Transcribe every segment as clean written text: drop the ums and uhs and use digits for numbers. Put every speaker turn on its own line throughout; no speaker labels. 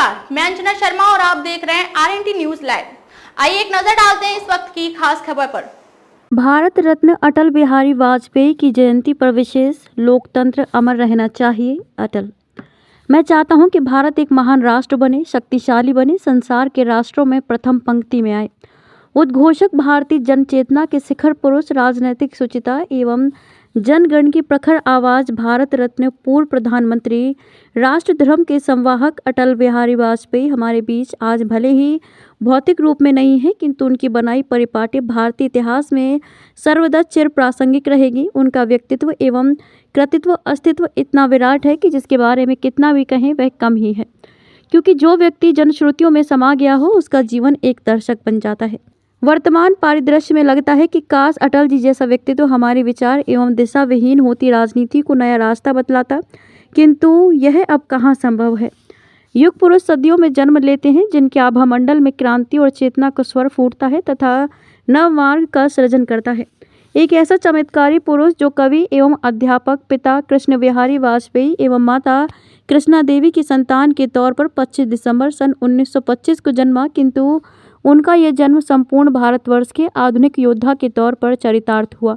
नमस्कार, मैं अंजना शर्मा और आप देख रहे हैं आरएनटी न्यूज लाइव। आइए एक नजर डालते हैं इस वक्त की खास खबर पर।
भारत रत्न अटल बिहारी वाजपेयी की जयंती पर विशेष लोकतंत्र अमर रहना चाहिए अटल। मैं चाहता हूं कि भारत एक महान राष्ट्र बने, शक्तिशाली बने, संसार के राष्ट्रों में प्रथम पंक्ति में आए। उद्घोषक भारतीय जन चेतना के शिखर पुरुष, राजनैतिक शुचिता एवं जनगण की प्रखर आवाज, भारत रत्न पूर्व प्रधानमंत्री, राष्ट्र धर्म के संवाहक अटल बिहारी वाजपेयी हमारे बीच आज भले ही भौतिक रूप में नहीं है, किंतु उनकी बनाई परिपाटी भारतीय इतिहास में सर्वदा चिर प्रासंगिक रहेगी। उनका व्यक्तित्व एवं कृतित्व, अस्तित्व इतना विराट है कि जिसके बारे में कितना भी कहें वह कम ही है, क्योंकि जो व्यक्ति जनश्रुतियों में समा गया हो उसका जीवन एक दर्शक बन जाता है। वर्तमान परिदृश्य में लगता है कि काश अटल जी जैसा व्यक्तित्व हमारे विचार एवं दिशा विहीन होती राजनीति को नया रास्ता बतलाता, किंतु यह अब कहाँ संभव है। युग पुरुष सदियों में जन्म लेते हैं, जिनके आभा मंडल में क्रांति और चेतना का स्वर फूटता है तथा नव मार्ग का सृजन करता है। एक ऐसा चमत्कारी पुरुष जो कवि एवं अध्यापक, पिता कृष्ण बिहारी वाजपेयी एवं माता कृष्णा देवी की संतान के तौर पर 25 दिसंबर सन 1925 को जन्मा, किंतु उनका यह जन्म संपूर्ण भारतवर्ष के आधुनिक योद्धा के तौर पर चरितार्थ हुआ।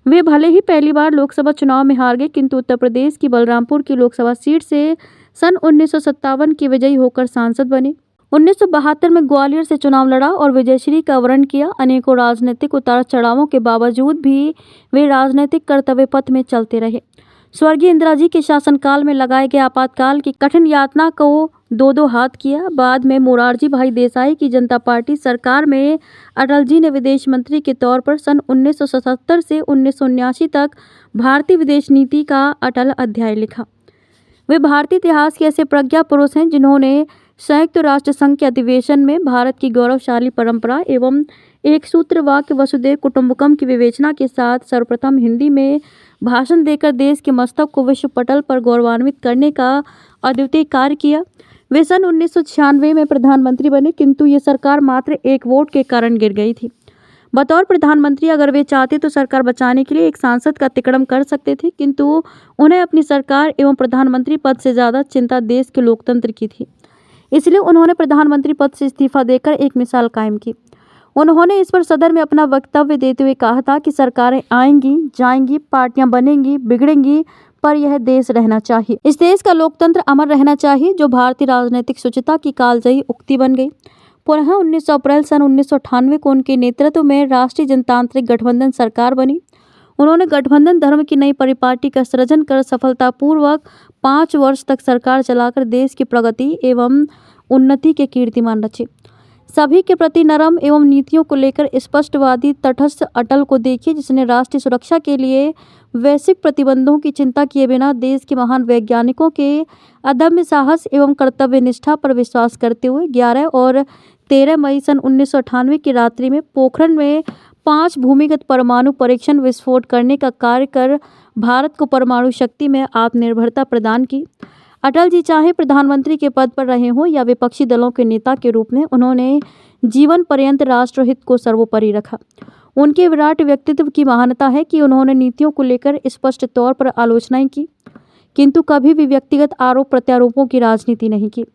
वे भले ही पहली बार लोकसभा चुनाव में हार गए, किंतु उत्तर प्रदेश की बलरामपुर की लोकसभा सीट से सन 1957 की विजयी होकर सांसद बने। 1972 में ग्वालियर से चुनाव लड़ा और विजयश्री का वरण किया। अनेकों राजनीतिक उतार चढ़ावों के बावजूद भी वे राजनीतिक कर्तव्य पथ में चलते रहे। स्वर्गीय इंदिरा जी के शासनकाल में लगाए गए आपातकाल की कठिन यातना को दो हाथ किया। बाद में मोरारजी भाई देसाई की जनता पार्टी सरकार में अटल जी ने विदेश मंत्री के तौर पर सन 1977 से 1979 तक भारतीय विदेश नीति का अटल अध्याय लिखा। वे भारतीय इतिहास के ऐसे प्रज्ञा पुरुष हैं जिन्होंने संयुक्त राष्ट्र संघ के अधिवेशन में भारत की गौरवशाली परंपरा एवं एक सूत्र वाक्य वसुधैव कुटुंबकम की विवेचना के साथ सर्वप्रथम हिंदी में भाषण देकर देश के मस्तक को विश्व पटल पर गौरवान्वित करने का अद्वितीय कार्य किया। वे सन 1996 में प्रधानमंत्री बने, किंतु ये सरकार मात्र एक वोट के कारण गिर गई थी। बतौर प्रधानमंत्री अगर वे चाहते तो सरकार बचाने के लिए एक सांसद का तिकड़म कर सकते थे, किंतु उन्हें अपनी सरकार एवं प्रधानमंत्री पद से ज़्यादा चिंता देश के लोकतंत्र की थी। इसलिए उन्होंने प्रधानमंत्री पद से इस्तीफा देकर एक मिसाल कायम की। उन्होंने इस पर सदन में अपना वक्तव्य देते हुए कहा था कि सरकारें आएंगी जाएंगी, पार्टियां बनेंगी बिगड़ेंगी, पर यह देश रहना चाहिए। इस देश का लोकतंत्र अमर रहना चाहिए, जो भारतीय राजनीतिक शुचिता की कालजयी उक्ति बन गई। पुनः 19 अप्रैल सन 1998 को उनके नेतृत्व में राष्ट्रीय जनतांत्रिक गठबंधन सरकार बनी। उन्होंने गठबंधन धर्म की नई परिपाटी का सृजन कर सफलतापूर्वक 5 वर्ष तक सरकार चलाकर देश की प्रगति एवं उन्नति के कीर्तिमान रचे। सभी के प्रति नरम एवं नीतियों को लेकर स्पष्टवादी तटस्थ अटल को देखिए, जिसने राष्ट्रीय सुरक्षा के लिए वैश्विक प्रतिबंधों की चिंता किए बिना देश के महान वैज्ञानिकों के अदम्य साहस एवं कर्तव्य निष्ठा पर विश्वास करते हुए 11 और 13 मई सन 1998 की रात्रि में पोखरण में 5 भूमिगत परमाणु परीक्षण विस्फोट करने का कार्य कर भारत को परमाणु शक्ति में आत्मनिर्भरता प्रदान की। अटल जी चाहे प्रधानमंत्री के पद पर रहे हों या विपक्षी दलों के नेता के रूप में, उन्होंने जीवन पर्यंत राष्ट्रहित को सर्वोपरि रखा। उनके विराट व्यक्तित्व की महानता है कि उन्होंने नीतियों को लेकर स्पष्ट तौर पर आलोचनाएं की, किंतु कभी भी व्यक्तिगत आरोप प्रत्यारोपों की राजनीति नहीं की।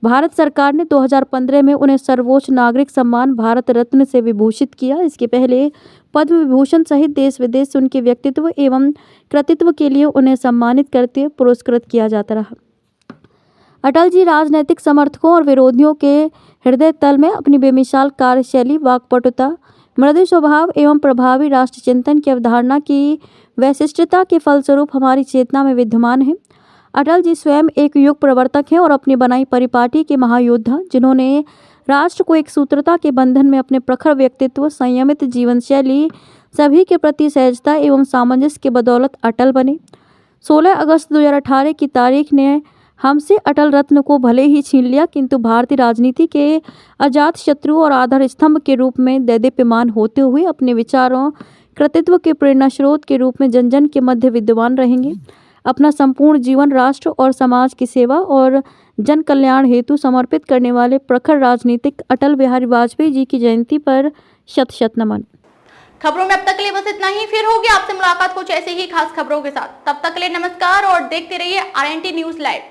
भारत सरकार ने 2015 में उन्हें सर्वोच्च नागरिक सम्मान भारत रत्न से विभूषित किया। इसके पहले पद्म विभूषण सहित देश विदेश से उनके व्यक्तित्व एवं कृतित्व के लिए उन्हें सम्मानित करते हुए पुरस्कृत किया जाता रहा। अटल जी राजनैतिक समर्थकों और विरोधियों के हृदय तल में अपनी बेमिसाल कार्यशैली, वाक्पटुता, मृदु स्वभाव एवं प्रभावी राष्ट्र चिंतन की अवधारणा की वैशिष्टता के फलस्वरूप हमारी चेतना में विद्यमान है। अटल जी स्वयं एक युग प्रवर्तक हैं और अपनी बनाई परिपाटी के महायोद्धा, जिन्होंने राष्ट्र को एक सूत्रता के बंधन में अपने प्रखर व्यक्तित्व, संयमित जीवन शैली, सभी के प्रति सहजता एवं सामंजस्य के बदौलत अटल बने। 16 अगस्त 2018 की तारीख ने हमसे अटल रत्न को भले ही छीन लिया, किंतु भारतीय राजनीति के अजात शत्रु और आधार स्तंभ के रूप में दैदीप्यमान होते हुए अपने विचारों, कृतित्व के प्रेरणा स्रोत के रूप में जन जन के मध्य विद्यमान रहेंगे। अपना संपूर्ण जीवन राष्ट्र और समाज की सेवा और जन कल्याण हेतु समर्पित करने वाले प्रखर राजनीतिक अटल बिहारी वाजपेयी जी की जयंती पर शत शत नमन।
खबरों में अब तक के लिए बस इतना ही। फिर होगी आपसे मुलाकात कुछ ऐसे ही खास खबरों के साथ। तब तक के लिए नमस्कार और देखते रहिए आरएनटी न्यूज लाइव।